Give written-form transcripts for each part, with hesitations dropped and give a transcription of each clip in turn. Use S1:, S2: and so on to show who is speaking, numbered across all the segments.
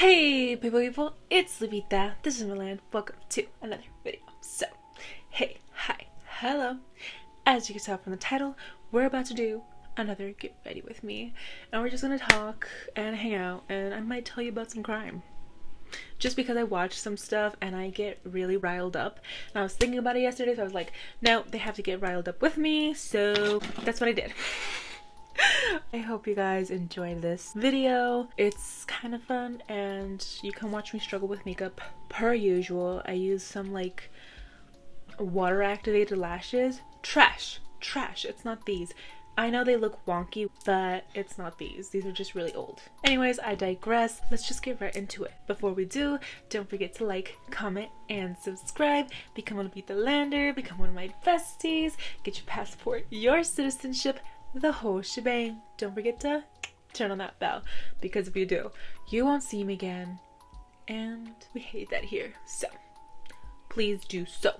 S1: Hey people, it's Lupita. This is Milan. Welcome to another video. So, hey, hi, hello. As you can tell from the title, we're about to do another Get Ready With Me. And we're just gonna talk and hang out, and I might tell you about some crime. Just because I watch some stuff and I get really riled up. And I was thinking about it yesterday, so I was like, no, they have to get riled up with me, so that's what I did. I hope you guys enjoyed this video. It's kind of fun and you can watch me struggle with makeup per usual. I use some like water activated lashes. Trash. It's not these. I know they look wonky, but it's not these. These are just really old. Anyways, I digress. Let's just get right into it. Before we do, don't forget to like, comment, and subscribe. Become one of the Lander, become one of my besties, get your passport, your citizenship, the whole shebang. Don't forget to turn on that bell, because if you do, you won't see me again, and we hate that here. So please do so.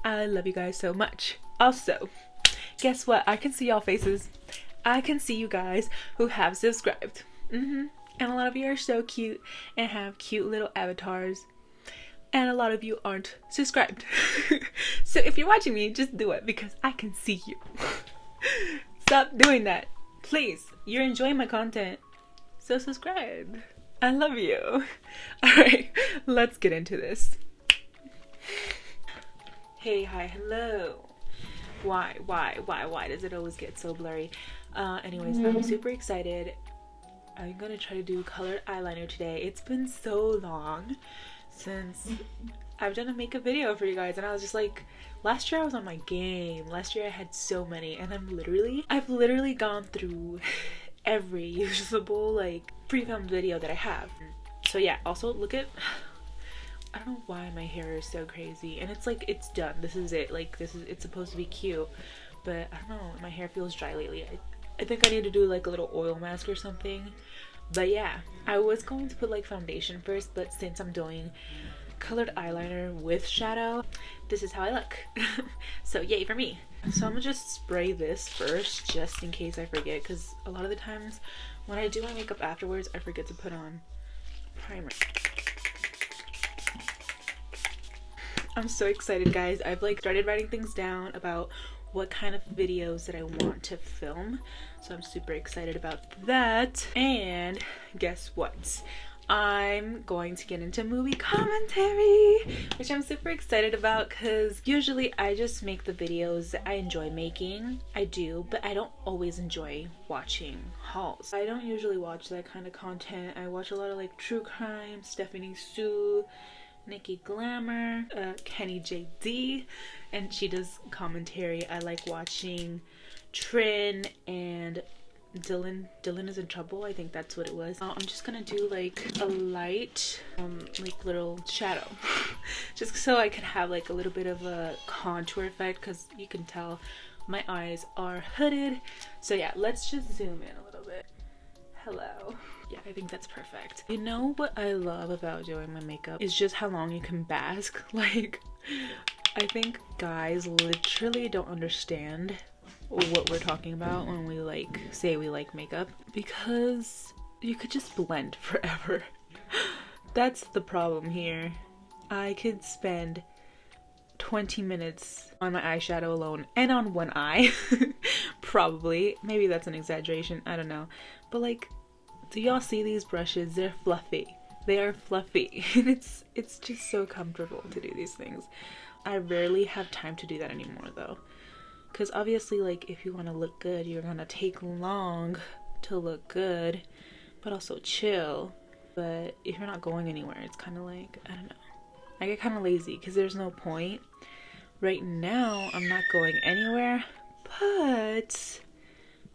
S1: I love you guys so much. Also, guess what? I can see y'all faces. I can see you guys who have subscribed. And a lot of you are so cute and have cute little avatars, and a lot of you aren't subscribed. So if you're watching me, just do it, because I can see you. Stop doing that, please. You're enjoying my content, so subscribe. I love you. Alright, let's get into this. Hey, hi, hello. Why does it always get so blurry? Anyways, I'm super excited. I'm gonna try to do colored eyeliner today. It's been so long since I've done a makeup video for you guys, and I was just like, last year I was on my game. Last year I had so many, and I've literally gone through every usable like pre-filmed video that I have. So yeah, also look at, I don't know why my hair is so crazy, and it's like, it's done. This is it. Like, it's supposed to be cute, but I don't know, my hair feels dry lately. I think I need to do like a little oil mask or something. But yeah, I was going to put like foundation first, but since I'm doing colored eyeliner with shadow, this is how I look. So yay for me. So I'm gonna just spray this first, just in case I forget, because a lot of the times when I do my makeup afterwards, I forget to put on primer. I'm so excited, guys. I've like started writing things down about what kind of videos that I want to film, so I'm super excited about that. And guess what? I'm going to get into movie commentary, which I'm super excited about, because usually I just make the videos that I enjoy making. I do, but I don't always enjoy watching hauls. I don't usually watch that kind of content. I watch a lot of like true crime, Stephanie Sue, Nikki Glamour, Kenny JD, and she does commentary. I like watching Trin and Dylan is in trouble, I think that's what it was. I'm just gonna do like a light like little shadow just so I can have like a little bit of a contour effect, because you can tell my eyes are hooded. So yeah, let's just zoom in a little bit. Hello. Yeah, I think that's perfect. You know what I love about doing my makeup is just how long you can bask. Like, I think guys literally don't understand what we're talking about when we like say we like makeup, because you could just blend forever. That's the problem here. I could spend 20 minutes on my eyeshadow alone, and on one eye. Probably, maybe that's an exaggeration, I don't know, but like, do y'all see these brushes? They're fluffy. They are fluffy. And it's just so comfortable to do these things. I rarely have time to do that anymore though, because obviously like if you want to look good, you're gonna take long to look good, but also chill. But if you're not going anywhere, it's kind of like, I don't know, I get kind of lazy because there's no point. Right now I'm not going anywhere, but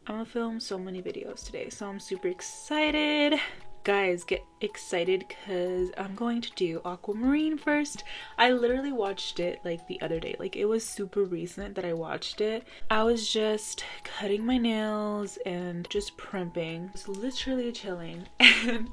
S1: I'm gonna film so many videos today, so I'm super excited. Guys, get excited, because I'm going to do Aquamarine first. I literally watched it like the other day. Like, it was super recent that I watched it. I was just cutting my nails and just primping, just literally chilling, and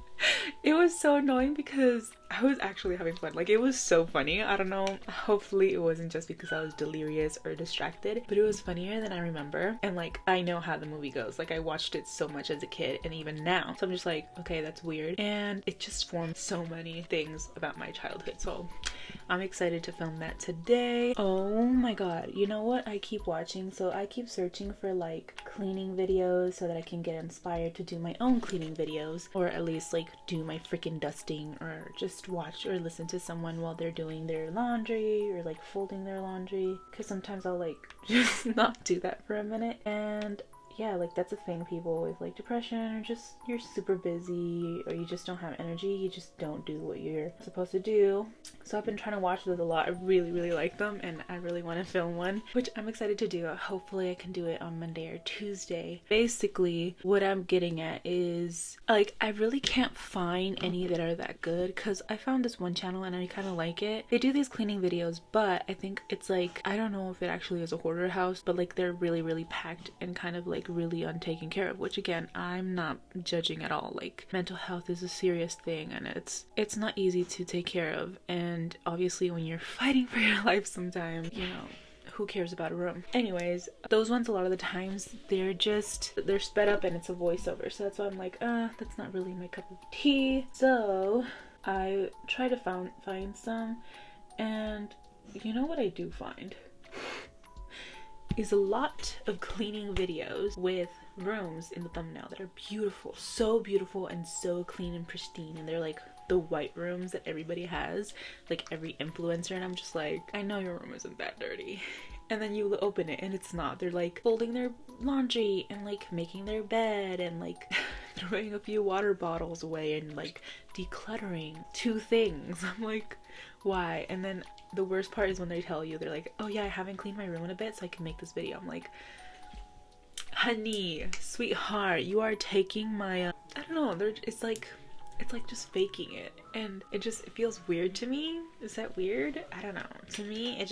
S1: It was so annoying because I was actually having fun. Like, it was so funny. I don't know. Hopefully it wasn't just because I was delirious or distracted, but it was funnier than I remember. And like, I know how the movie goes. Like, I watched it so much as a kid and even now. So I'm just like, okay, that's weird. And it just formed so many things about my childhood. So I'm excited to film that today. Oh my god. You know what I keep watching? So I keep searching for like cleaning videos so that I can get inspired to do my own cleaning videos, or at least like do my freaking dusting, or just watch or listen to someone while they're doing their laundry or like folding their laundry, because sometimes I'll like just not do that for a minute. And yeah, like that's a thing, people with like depression, or just you're super busy or you just don't have energy, you just don't do what you're supposed to do. So I've been trying to watch those a lot. I really like them, and I really want to film one, which I'm excited to do. Hopefully I can do it on Monday or Tuesday. Basically what I'm getting at is like, I really can't find any that are that good, because I found this one channel and I kind of like it. They do these cleaning videos, but I think it's like, I don't know if it actually is a hoarder house, but like they're really packed and kind of like really untaken care of, which again, I'm not judging at all. Like, mental health is a serious thing, and it's not easy to take care of. And obviously when you're fighting for your life sometimes, you know, who cares about a room? Anyways, those ones a lot of the times they're sped up and it's a voiceover, so that's why I'm like, that's not really my cup of tea. So I try to find some, and you know what I do find is a lot of cleaning videos with rooms in the thumbnail that are beautiful, so beautiful and so clean and pristine, and they're like the white rooms that everybody has, like every influencer, and I'm just like, I know your room isn't that dirty. And then you open it and it's not. They're like folding their laundry and like making their bed and like throwing a few water bottles away and like decluttering 2 things. I'm like, why? And then the worst part is when they tell you, they're like, oh yeah, I haven't cleaned my room in a bit so I can make this video. I'm like, honey, sweetheart, you are taking my I don't know, it's like just faking it, and it feels weird to me. Is that weird? I don't know. To me,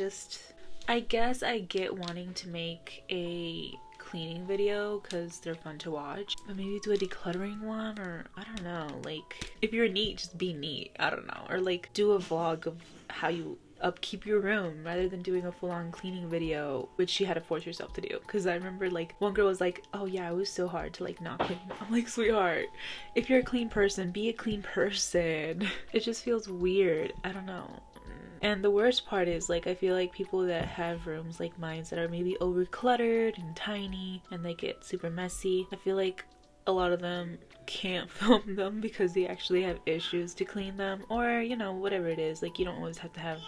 S1: I guess I get wanting to make a cleaning video because they're fun to watch, but maybe do a decluttering one, or I don't know, like if you're neat, just be neat. I don't know, or like do a vlog of how you upkeep your room rather than doing a full-on cleaning video, which you had to force yourself to do. Because I remember like one girl was like, oh yeah, it was so hard to like not clean. I'm like, sweetheart, if you're a clean person, be a clean person. It just feels weird. I don't know. And the worst part is, like, I feel like people that have rooms like mine that are maybe over cluttered and tiny and they get super messy, I feel like a lot of them can't film them because they actually have issues to clean them, or you know, whatever it is. Like, you don't always have to have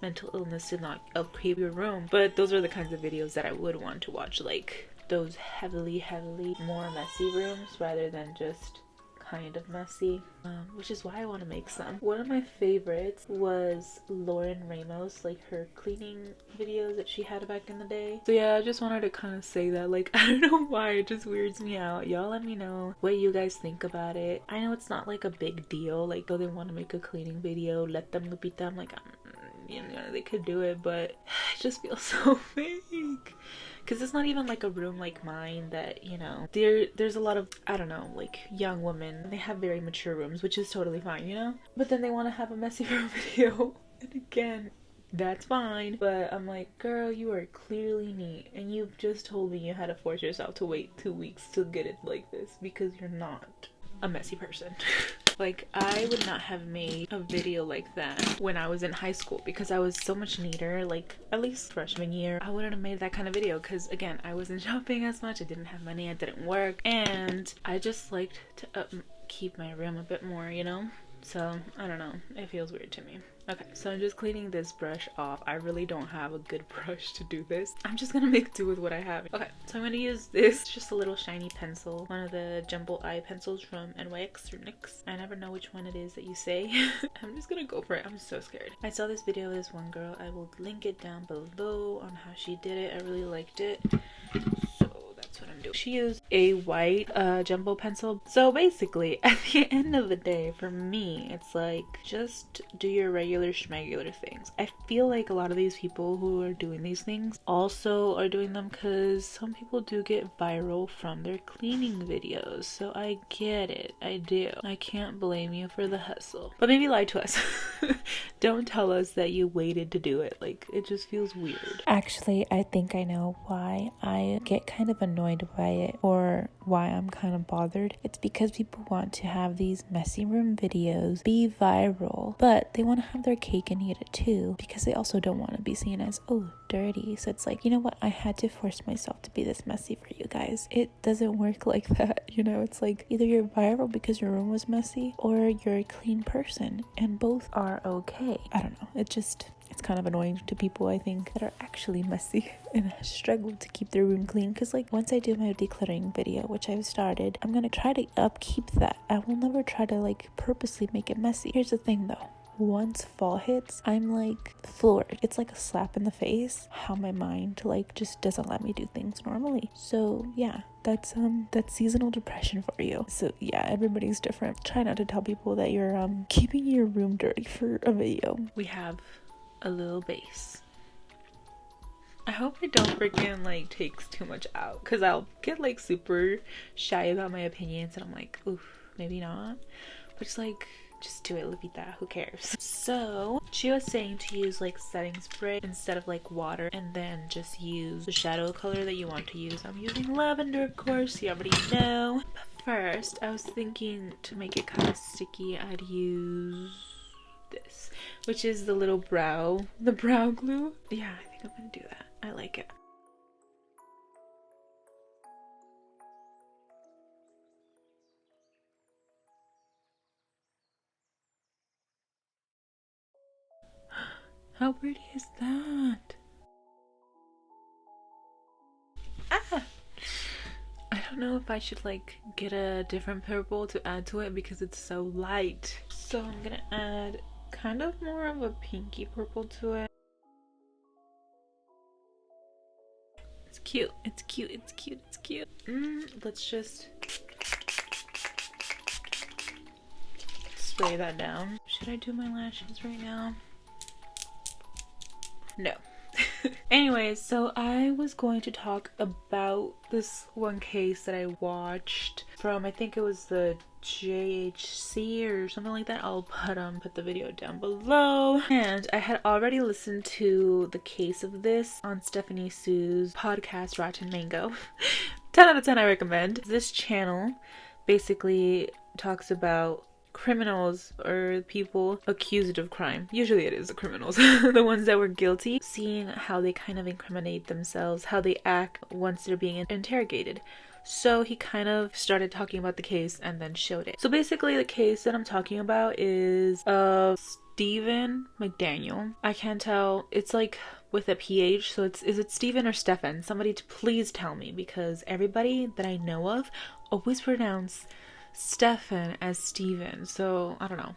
S1: mental illness to not upkeep your room, but those are the kinds of videos that I would want to watch, like those heavily more messy rooms rather than just kind of messy, which is why I want to make some. One of my favorites was Lauren Ramos, like her cleaning videos that she had back in the day. So yeah, I just wanted to kind of say that, like, I don't know why, it just weirds me out. Y'all let me know what you guys think about it. I know it's not like a big deal, like, though they want to make a cleaning video, let them Lupita. I'm like, you know, they could do it, but it just feels so fake. Because it's not even like a room like mine that, you know, there's a lot of, I don't know, like young women. They have very mature rooms, which is totally fine, you know? But then they want to have a messy room video. And again, that's fine. But I'm like, girl, you are clearly neat. And you've just told me you had to force yourself to wait 2 weeks to get it like this because you're not a messy person. Like, I would not have made a video like that when I was in high school because I was so much neater. Like, at least freshman year, I wouldn't have made that kind of video because, again, I wasn't shopping as much, I didn't have money, I didn't work, and I just liked to keep my room a bit more, you know? So, I don't know, it feels weird to me. Okay, so I'm just cleaning this brush off. I really don't have a good brush to do this. I'm just gonna make do with what I have. Okay, so I'm gonna use this, just a little shiny pencil, one of the jumbo eye pencils from NYX or NYX. I never know which one it is that you say. I'm just gonna go for it. I'm so scared. I saw this video of this one girl. I will link it down below on how she did it. I really liked it. So that's what I'm do. She used a white jumbo pencil. So basically, at the end of the day, for me, it's like, just do your regular schmegular things. I feel like a lot of these people who are doing these things also are doing them because some people do get viral from their cleaning videos. So I get it. I do. I can't blame you for the hustle. But maybe lie to us. Don't tell us that you waited to do it. Like, it just feels weird.
S2: Actually, I think I know why I get kind of annoyed by it, or why I'm kind of bothered. It's because people want to have these messy room videos be viral, but they want to have their cake and eat it too, because they also don't want to be seen as, oh, dirty. So it's like, you know what? I had to force myself to be this messy for you guys. It doesn't work like that, you know? It's like, either you're viral because your room was messy, or you're a clean person, and both are okay. I don't know. It's kind of annoying to people, I think, that are actually messy and struggle to keep their room clean. Because like, once I do my decluttering video, which I've started, I'm gonna try to upkeep that. I will never try to like purposely make it messy. Here's the thing though. Once fall hits, I'm like floored. It's like a slap in the face how my mind like just doesn't let me do things normally. So yeah, that's seasonal depression for you. So yeah, everybody's different. Try not to tell people that you're keeping your room dirty for a video.
S1: We have a little base. I hope it don't freaking like takes too much out, because I'll get like super shy about my opinions and I'm like, oof, maybe not. But it's like, just do it, Lupita, who cares? So she was saying to use like setting spray instead of like water, and then just use the shadow color that you want to use. I'm using lavender, of course, you already know. But first I was thinking, to make it kind of sticky, I'd use this, which is the little brow glue. Yeah, I think I'm gonna do that. I like it. How pretty is that? Ah! I don't know if I should like get a different purple to add to it because it's so light. So I'm gonna add kind of more of a pinky purple to it. It's cute, it's cute, it's cute, it's cute. Let's just spray that down. Should I do my lashes right now? No. Anyways, so I was going to talk about this one case that I watched from, I think it was the JHC or something like that. I'll put the video down below. And I had already listened to the case of this on Stephanie Sue's podcast Rotten Mango. 10 out of 10 I recommend. This channel basically talks about criminals or people accused of crime. Usually it is the criminals, the ones that were guilty, seeing how they kind of incriminate themselves, how they act once they're being interrogated. So he kind of started talking about the case and then showed it. So basically the case that I'm talking about is Stephen McDaniel. I can't tell, it's like with a PH, so is it Stephen or Stefan? Somebody to please tell me, because everybody that I know of always pronounce Stefan as Steven. So I don't know,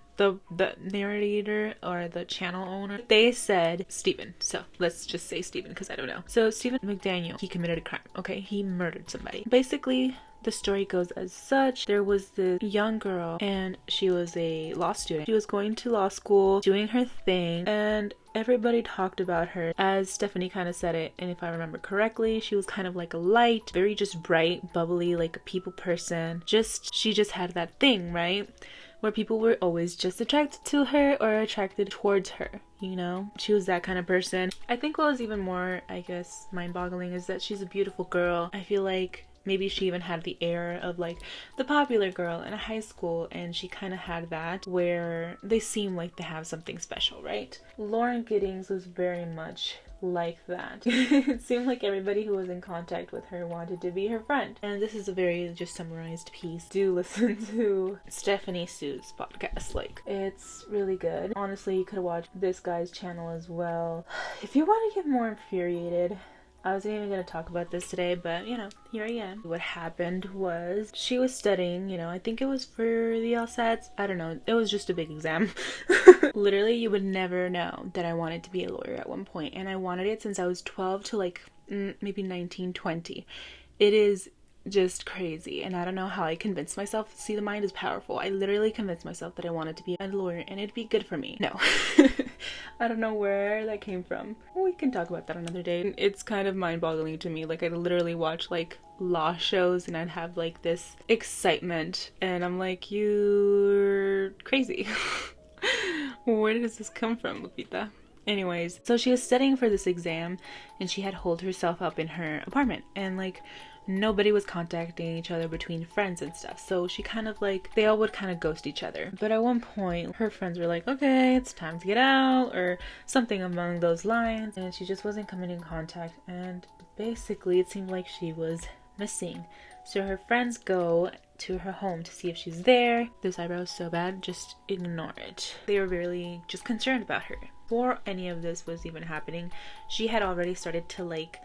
S1: the narrator or the channel owner, they said Steven, so let's just say Steven because I don't know. So Stephen McDaniel, he committed a crime. Okay, he murdered somebody. Basically the story goes as such. There was this young girl and she was a law student. She was going to law school, doing her thing, and everybody talked about her. As Stephanie kind of said it, and if I remember correctly, she was kind of like a light, very just bright, bubbly, like a people person. She just had that thing, right? Where people were always just attracted to her or attracted towards her, you know? She was that kind of person. I think what was even more, I guess, mind-boggling is that she's a beautiful girl. I feel like maybe she even had the air of like the popular girl in a high school, and she kind of had that where they seem like they have something special, right? Lauren Giddings was very much like that. It seemed like everybody who was in contact with her wanted to be her friend. And this is a very just summarized piece. Do listen to Stephanie Sue's podcast. Like, it's really good. Honestly, you could watch this guy's channel as well. If you want to get more infuriated, I wasn't even going to talk about this today, but you know, here I am. What happened was she was studying, you know, I think it was for the LSATs. I don't know. It was just a big exam. Literally, you would never know that I wanted to be a lawyer at one point, and I wanted it since I was 12 to like maybe 19, 20. It is just crazy. And I don't know how I convinced myself. See, the mind is powerful. I literally convinced myself that I wanted to be a lawyer and it'd be good for me. No. I don't know where that came from. We can talk about that another day. It's kind of mind-boggling to me. Like, I literally watch like law shows and I'd have like this excitement and I'm like, you're crazy. Where does this come from, Lupita? Anyways, so she was studying for this exam and she had holed herself up in her apartment and like nobody was contacting each other between friends and stuff. So she kind of like, they all would kind of ghost each other. But at one point, her friends were like, okay, it's time to get out or something along those lines. And she just wasn't coming in contact. And basically it seemed like she was missing. So her friends go to her home to see if she's there. This eyebrow is so bad, just ignore it. They were really just concerned about her. Before any of this was even happening, she had already started to like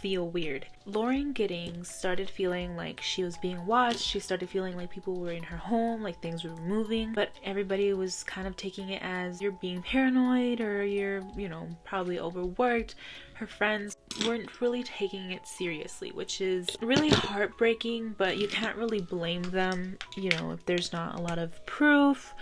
S1: feel weird. Lauren Giddings started feeling like she was being watched. She started feeling like people were in her home, like things were moving, but everybody was kind of taking it as you're being paranoid or you're, you know, probably overworked. Her friends weren't really taking it seriously, which is really heartbreaking, but you can't really blame them, you know, if there's not a lot of proof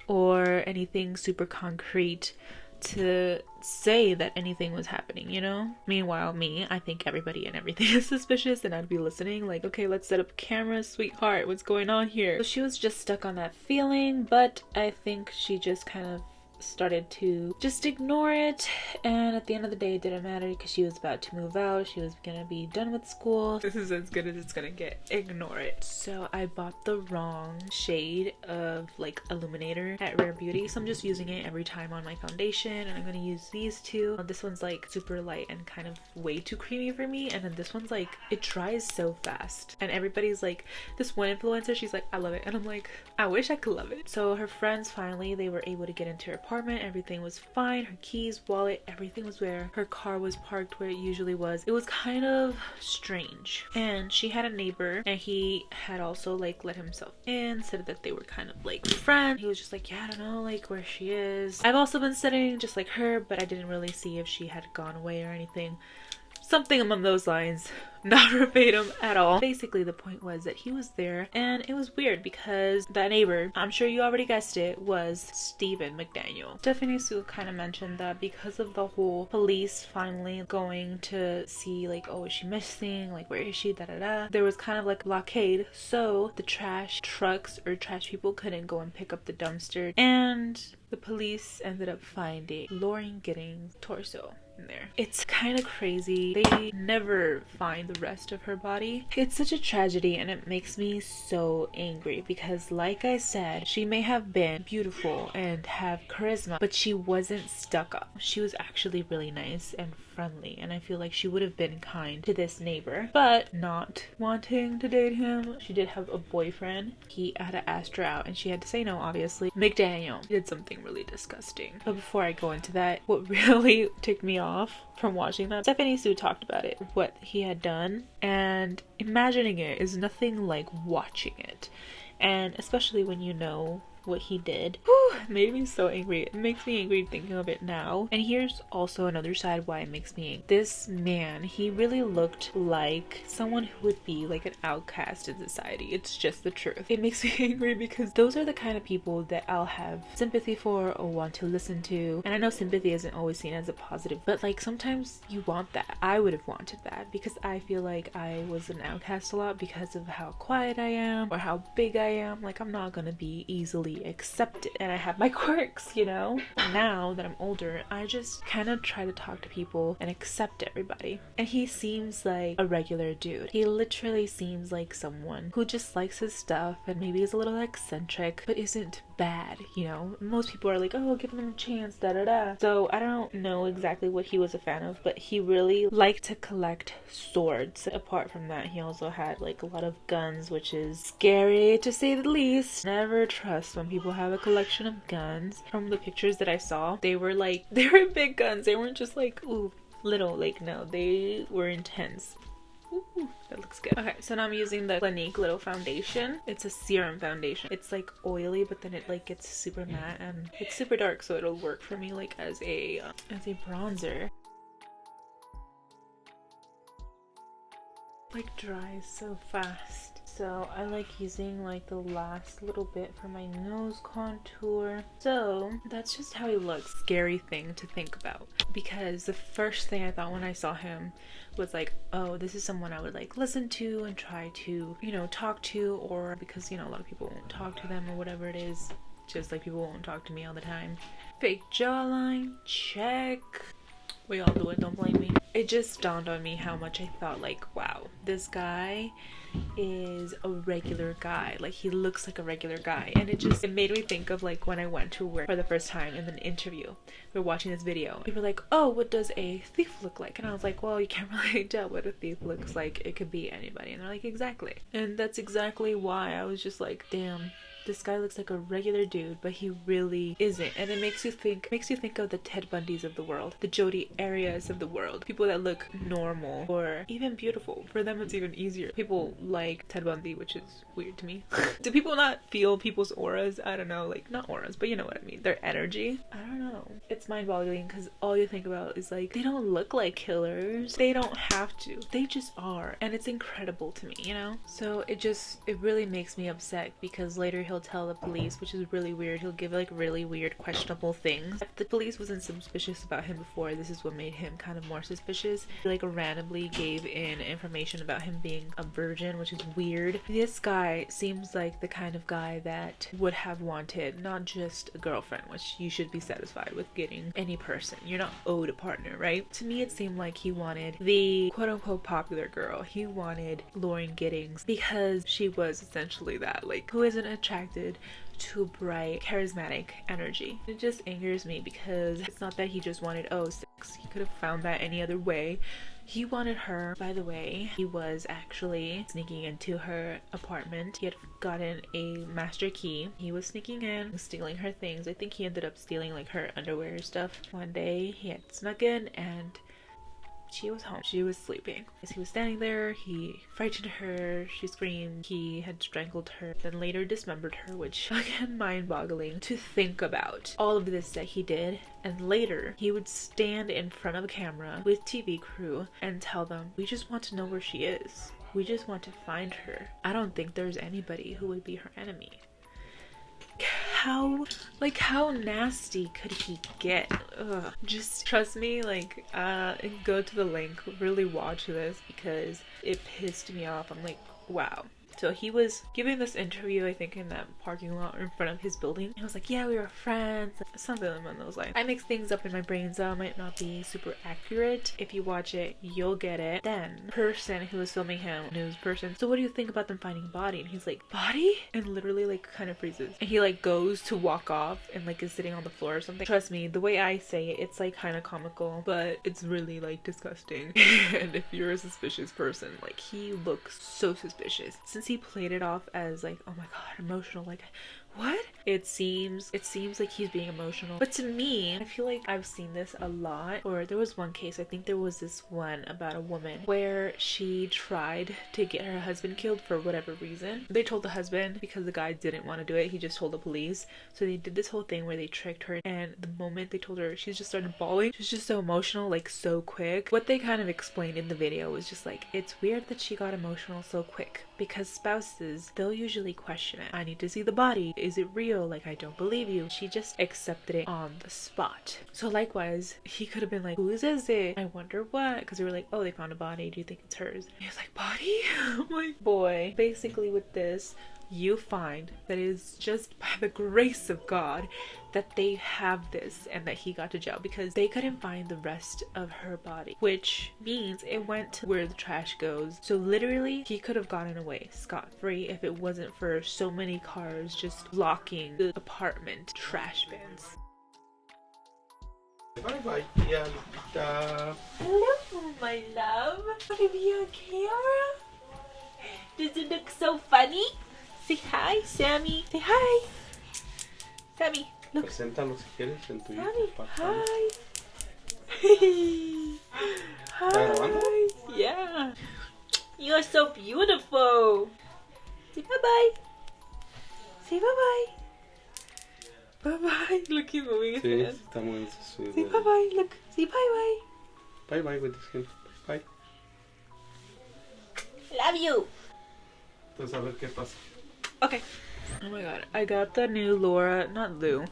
S1: or anything super concrete to say that anything was happening, you know? Meanwhile, me, I think everybody and everything is suspicious and I'd be listening like, okay, let's set up cameras, sweetheart, what's going on here? So she was just stuck on that feeling, but I think she just kind of started to just ignore it, and at the end of the day it didn't matter because she was about to move out. She was gonna be done with school. This is as good as it's gonna get. Ignore it. So I bought the wrong shade of like illuminator at Rare Beauty, so I'm just using it every time on my foundation, and I'm gonna use these two. This one's like super light and kind of way too creamy for me, and then this one's like, it dries so fast, and everybody's like, this one influencer, she's like, I love it, and I'm like, I wish I could love it. So her friends finally, they were able to get into her apartment. Everything was fine. Her keys, wallet, everything was where her car was parked, where it usually was. It was kind of strange. And she had a neighbor, and he had also like let himself in, said that they were kind of like friends. He was just like, yeah, I don't know like where she is. I've also been studying just like her, but I didn't really see if she had gone away or anything. Something along those lines. Not verbatim at all. Basically, the point was that he was there, and it was weird because that neighbor, I'm sure you already guessed it, was Stephen McDaniel. Stephanie Sue kind of mentioned that because of the whole police finally going to see like, oh, is she missing? Like, where is she? Da da da. There was kind of like a blockade, so the trash trucks or trash people couldn't go and pick up the dumpster, and the police ended up finding Lauren Giddings' torso in there. It's kind of crazy. They never find the rest of her body. It's such a tragedy, and it makes me so angry because, like I said, she may have been beautiful and have charisma, but she wasn't stuck up. She was actually really nice and friendly, and I feel like she would have been kind to this neighbor, but not wanting to date him. She did have a boyfriend. He had to ask her out and she had to say no, obviously. McDaniel did something really disgusting. But before I go into that, what really ticked me off from watching that, Stephanie Sue talked about it, what he had done, and imagining it is nothing like watching it, and especially when you know what he did. Whew, it made me so angry. It makes me angry thinking of it now. And here's also another side why it makes me angry. This man, he really looked like someone who would be like an outcast in society. It's just the truth. It makes me angry because those are the kind of people that I'll have sympathy for or want to listen to. And I know sympathy isn't always seen as a positive, but like sometimes you want that. I would have wanted that because I feel like I was an outcast a lot because of how quiet I am or how big I am. Like, I'm not gonna be easily accepted, and I have my quirks, you know. Now that I'm older, I just kind of try to talk to people and accept everybody, and he seems like a regular dude. He literally seems like someone who just likes his stuff and maybe is a little eccentric but isn't bad, you know. Most people are like, oh, give him a chance, da da da. So I don't know exactly what he was a fan of, but he really liked to collect swords. Apart from that, he also had like a lot of guns, which is scary to say the least. Never trust when people have a collection of guns. From the pictures that I saw, they were big guns. They weren't just like, ooh, little. Like, no, they were intense. Ooh, that looks good. Okay, so now I'm using the Clinique little foundation. It's a serum foundation. It's like oily, but then it like gets super matte, and it's super dark, so it'll work for me like as a bronzer. like dries so fast. So I like using like the last little bit for my nose contour. So that's just how he looks. Scary thing to think about, because the first thing I thought when I saw him was like, oh, this is someone I would like listen to and try to, you know, talk to, or because, you know, a lot of people won't talk to them or whatever it is. Just like people won't talk to me all the time. Fake jawline, check. We all do it, don't blame me. It just dawned on me how much I thought like, wow, this guy is a regular guy. Like, he looks like a regular guy. And it made me think of like when I went to work for the first time in an interview. We were watching this video. People were like, oh, what does a thief look like? And I was like, well, you can't really tell what a thief looks like. It could be anybody. And they're like, exactly. And that's exactly why I was just like, damn, this guy looks like a regular dude, but he really isn't. And it makes you think of the Ted Bundys of the world, the Jodi Arias of the world, people that look normal or even beautiful. For them, it's even easier. People like Ted Bundy, which is weird to me. Do people not feel people's auras? I don't know, like not auras, but you know what I mean. Their energy. I don't know. It's mind-boggling because all you think about is like, they don't look like killers. They don't have to. They just are. And it's incredible to me, you know? So it really makes me upset because later he'll tell the police, which is really weird. He'll give like really weird, questionable things. If the police wasn't suspicious about him before, this is what made him kind of more suspicious. He like randomly gave in information about him being a virgin, which is weird. This guy seems like the kind of guy that would have wanted not just a girlfriend, which you should be satisfied with getting any person. You're not owed a partner, right? To me, it seemed like he wanted the quote-unquote popular girl. He wanted Lauren Giddings because she was essentially that, like, who isn't attracted to bright, charismatic energy. It just angers me because it's not that he just wanted, oh, sex. He could have found that any other way. He wanted her. By the way, he was actually sneaking into her apartment. He had gotten a master key. He was sneaking in, stealing her things. I think he ended up stealing like her underwear stuff. One day he had snuck in and she was home. She was sleeping. As he was standing there, he frightened her. She screamed. He had strangled her, then later dismembered her, which again, mind-boggling to think about. All of this that he did, and later he would stand in front of a camera with TV crew and tell them, we just want to know where she is. We just want to find her. I don't think there's anybody who would be her enemy. How nasty could he get? Ugh. Just trust me, like, go to the link, really watch this because it pissed me off. I'm like, wow. So he was giving this interview, I think, in that parking lot in front of his building. He was like, yeah, we were friends. Something along those lines. I mix things up in my brain, so it might not be super accurate. If you watch it, you'll get it. Then, the person who was filming him, news person, so what do you think about them finding a body? And he's like, body? And literally, like, kind of freezes. And he, like, goes to walk off and, like, is sitting on the floor or something. Trust me, the way I say it, it's, like, kind of comical, but it's really, like, disgusting. And if you're a suspicious person, like, he looks so suspicious. Since he played it off as like, oh my god, emotional, like, what? It seems like he's being emotional. But to me, I feel like I've seen this a lot. Or there was one case, I think there was this one about a woman where she tried to get her husband killed for whatever reason. They told the husband because the guy didn't want to do it. He just told the police. So they did this whole thing where they tricked her, and the moment they told her, she just started bawling. She was just so emotional, like so quick. What they kind of explained in the video was just like, it's weird that she got emotional so quick because spouses, they'll usually question it. I need to see the body. Is it real? Like, I don't believe you. She just accepted it on the spot. So likewise, he could have been like, whose is it? I wonder what? Because they were like, oh, they found a body. Do you think it's hers? And he was like, body? I'm like, boy. Basically with this, you find that it is just by the grace of God that they have this and that he got to jail, because they couldn't find the rest of her body, which means it went to where the trash goes. So literally he could have gotten away scot-free if it wasn't for so many cars just blocking the apartment trash bins.
S3: Bye bye, Tia Lupita.
S1: Hello, my love. Want to be on camera? Does it look so funny? Say hi, Sammy. Say hi. Sammy, look.
S3: Preséntalo si quieres en tu
S1: Sammy,
S3: YouTube.
S1: hi. Hi.
S3: grabando?
S1: Yeah. You're so beautiful. Say bye-bye. Say bye-bye. Bye-bye. Look, he's moving his
S3: Sí,
S1: hands.
S3: está muy sweet.
S1: Say bye-bye. Look. Say bye-bye.
S3: Bye bye with this hand. Bye.
S1: Love you.
S3: Entonces a ver qué pasa.
S1: Okay. Oh my god, I got the new Laura, not Lou.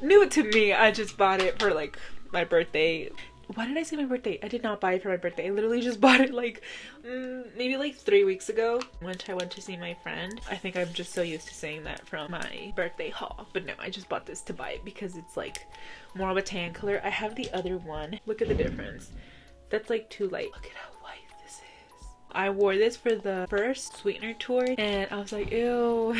S1: New to me. I just bought it for like my birthday. Why did I say my birthday? I did not buy it for my birthday. I literally just bought it like maybe like 3 weeks ago when I went to see my friend. I think I'm just so used to saying that from my birthday haul. But no, I just bought this to buy it because it's like more of a tan color. I have the other one. Look at the difference. That's like too light. Look at how white this is. I wore this for the first sweetener tour and I was like, ew.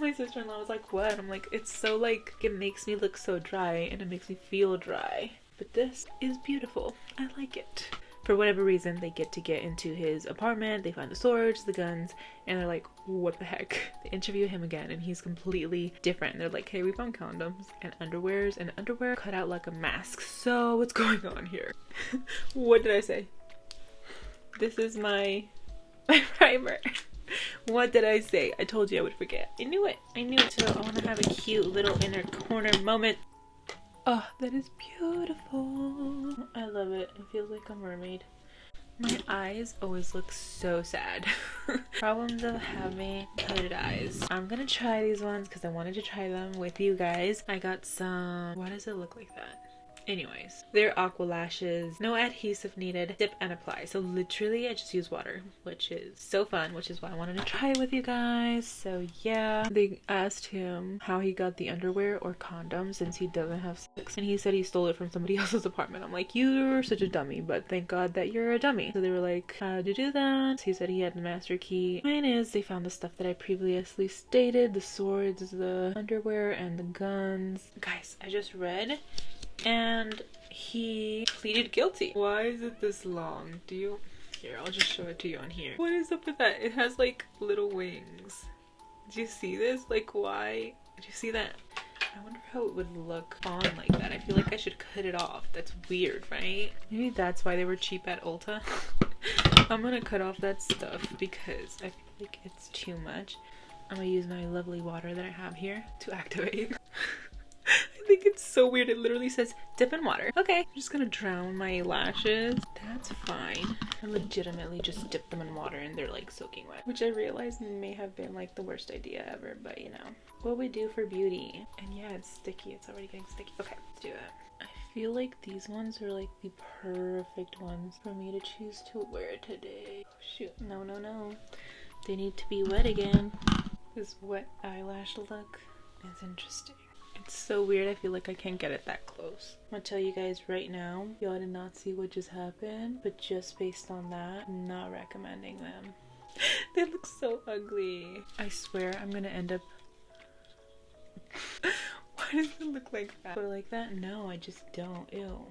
S1: My sister-in-law was like, what? I'm like, it's so like, it makes me look so dry and it makes me feel dry. But this is beautiful. I like it. For whatever reason, they get into his apartment, they find the swords, the guns, and they're like, what the heck? They interview him again and he's completely different. They're like, hey, we found condoms and underwears and underwear cut out like a mask. So what's going on here? What did I say? This is my primer. What did I say? I told you I would forget. I knew it. I knew it. So I want to have a cute little inner corner moment. Oh, that is beautiful. I love it. It feels like a mermaid. My eyes always look so sad. Problems of having hooded eyes. I'm gonna try these ones because I wanted to try them with you guys. I got some... Why does it look like that? Anyways, they're Aqua Lashes. No adhesive needed. Dip and apply. So literally I just use water, which is so fun, which is why I wanted to try it with you guys. So yeah, they asked him how he got the underwear or condoms since he doesn't have sex, and he said he stole it from somebody else's apartment. I'm like, you're such a dummy, but thank God that you're a dummy. So they were like, how'd you do that? He said he had the master key. Mine is they found the stuff that I previously stated, the swords, the underwear, and the guns. Guys, I just read and he pleaded guilty. Why is it this long? Do you... Here, I'll just show it to you on here. What is up with that? It has like little wings. Do you see this? Like, why? Did you see that? I wonder how it would look on like that. I feel like I should cut it off. That's weird, right? Maybe that's why they were cheap at Ulta. I'm gonna cut off that stuff because I feel like it's too much. I'm gonna use my lovely water that I have here to activate. I think it's so weird. It literally says dip in water. Okay, I'm just gonna drown my lashes. That's fine. I legitimately just dipped them in water and they're like soaking wet, which I realize may have been like the worst idea ever, but you know, what we do for beauty. And yeah, it's sticky. It's already getting sticky. Okay, let's do that. I feel like these ones are like the perfect ones for me to choose to wear today. Oh, shoot. No, no, no. They need to be wet again. This wet eyelash look is interesting. It's so weird. I feel like I can't get it that close. I'm gonna tell you guys right now, y'all did not see what just happened, but just based on that, I'm not recommending them. They look so ugly. I swear I'm gonna end up... Why does it look like that? But like that? No, I just don't. Ew.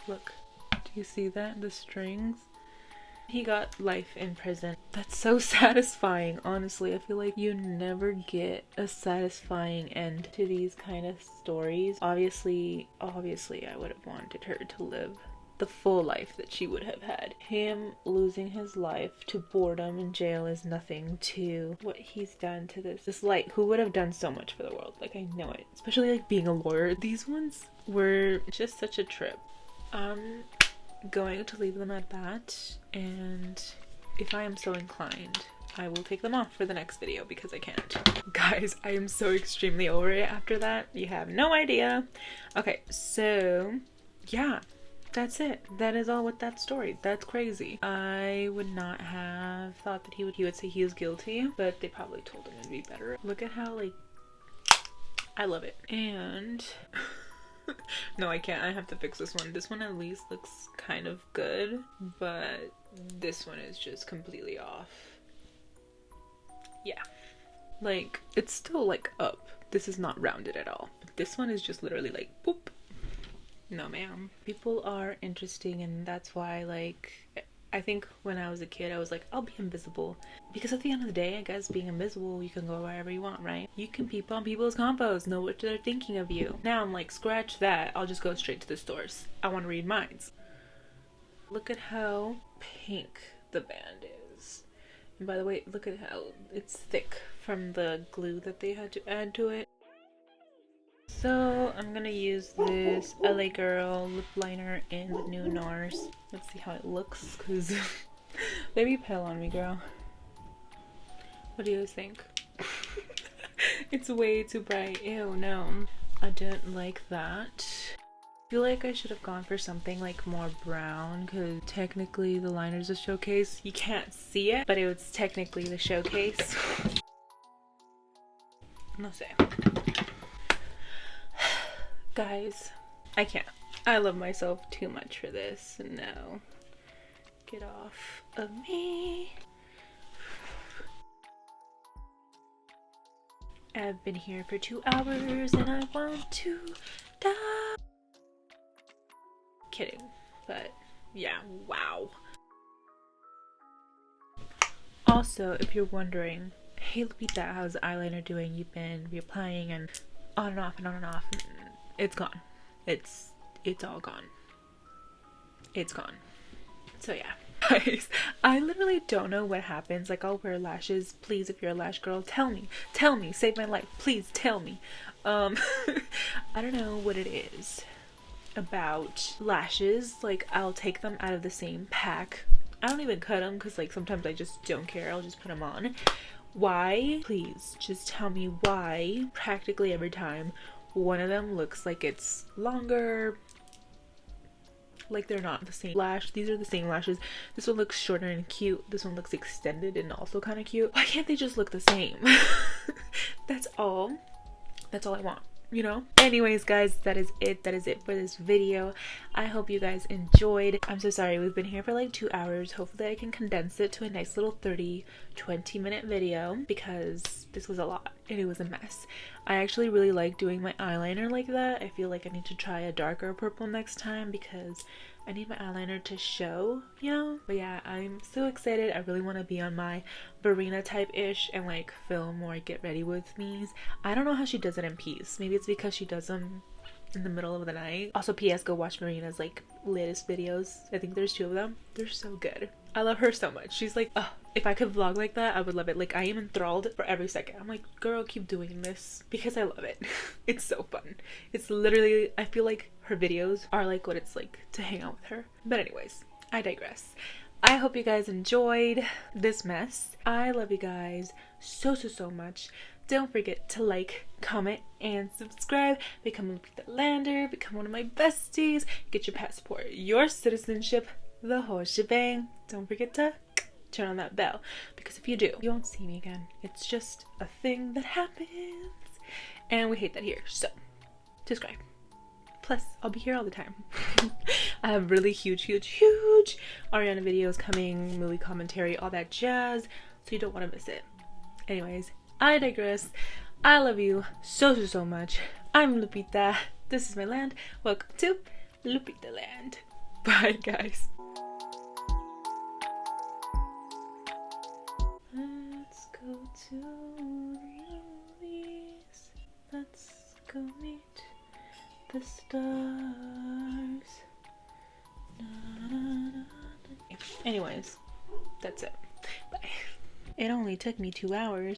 S1: Look. Do you see that? The strings? He got life in prison. That's so satisfying, honestly. I feel like you never get a satisfying end to these kind of stories. Obviously, I would have wanted her to live the full life that she would have had. Him losing his life to boredom in jail is nothing to what he's done to this light who would have done so much for the world. Like, I know it. Especially like being a lawyer. These ones were just such a trip. Going to leave them at that, and if I am so inclined, I will take them off for the next video because I can't. Guys, I am so extremely over it after that. You have no idea. Okay, so yeah, that's it. That is all with that story. That's crazy. I would not have thought that he would say he was guilty, but they probably told him it'd be better. Look at how, like, I love it. And no, I can't. I have to fix this one. This one at least looks kind of good, but this one is just completely off. Yeah. Like, it's still like up. This is not rounded at all. But this one is just literally like, boop. No, ma'am. People are interesting, and that's why, like, I think when I was a kid, I was like, I'll be invisible. Because at the end of the day, I guess being invisible, you can go wherever you want, right? You can peep on people's combos, know what they're thinking of you. Now I'm like, scratch that. I'll just go straight to the stores. I want to read minds. Look at how pink the band is. And by the way, look at how it's thick from the glue that they had to add to it. So I'm gonna use this LA Girl lip liner in the new NARS. Let's see how it looks, because they be pale on me, girl. What do you guys think? It's way too bright. Ew, no. I didn't like that. I feel like I should have gone for something like more brown, because technically the liner's a showcase. You can't see it, but it was technically the showcase. No sé. Guys, I can't. I love myself too much for this. No. Get off of me. I've been here for 2 hours and I want to die. Kidding, but yeah, wow. Also, if you're wondering, hey Lupita, how's the eyeliner doing? You've been reapplying and on and off and on and off. It's gone. It's all gone. It's gone. So yeah. Guys, I literally don't know what happens. Like, I'll wear lashes. Please, if you're a lash girl, tell me, save my life, please tell me. I don't know what it is about lashes. Like, I'll take them out of the same pack. I don't even cut them because like sometimes I just don't care. I'll just put them on. Why? Please just tell me why practically every time one of them looks like it's longer, like they're not the same lash. These are the same lashes. This one looks shorter and cute. This one looks extended and also kind of cute. Why can't they just look the same? That's all I want, you know? Anyways, guys, that is it for this video. I hope you guys enjoyed. I'm so sorry we've been here for like 2 hours. Hopefully I can condense it to a nice little 30-20 minute video, because this was a lot and it was a mess. I actually really like doing my eyeliner like that. I feel like I need to try a darker purple next time because I need my eyeliner to show, you know? But yeah, I'm so excited. I really want to be on my Verena type-ish and like film more get ready with me's. I don't know how she does it in peace. Maybe it's because she does them in the middle of the night. Also, PS, go watch Marina's like latest videos. I think there's 2 of them. They're so good. I love her so much. She's like, oh, if I could vlog like that, I would love it. Like, I am enthralled for every second. I'm like, girl, keep doing this because I love it. It's so fun. It's literally, I feel like her videos are like what it's like to hang out with her. But anyways, I digress. I hope you guys enjoyed this mess. I love you guys so much. Don't forget to like, comment, and subscribe. Become a Lupita Lander. Become one of my besties. Get your passport, your citizenship, the whole shebang. Don't forget to turn on that bell, because if you do, you won't see me again. It's just a thing that happens, and we hate that here. So, subscribe. Plus, I'll be here all the time. I have really huge Ariana videos coming, movie commentary, all that jazz, so you don't want to miss it. Anyways, I digress. I love you so much. I'm Lupita. This is my land. Welcome to Lupita Land. Bye, guys. Let's go to the movies. Let's go meet the stars. Anyways, that's it. Bye. It only took me 2 hours.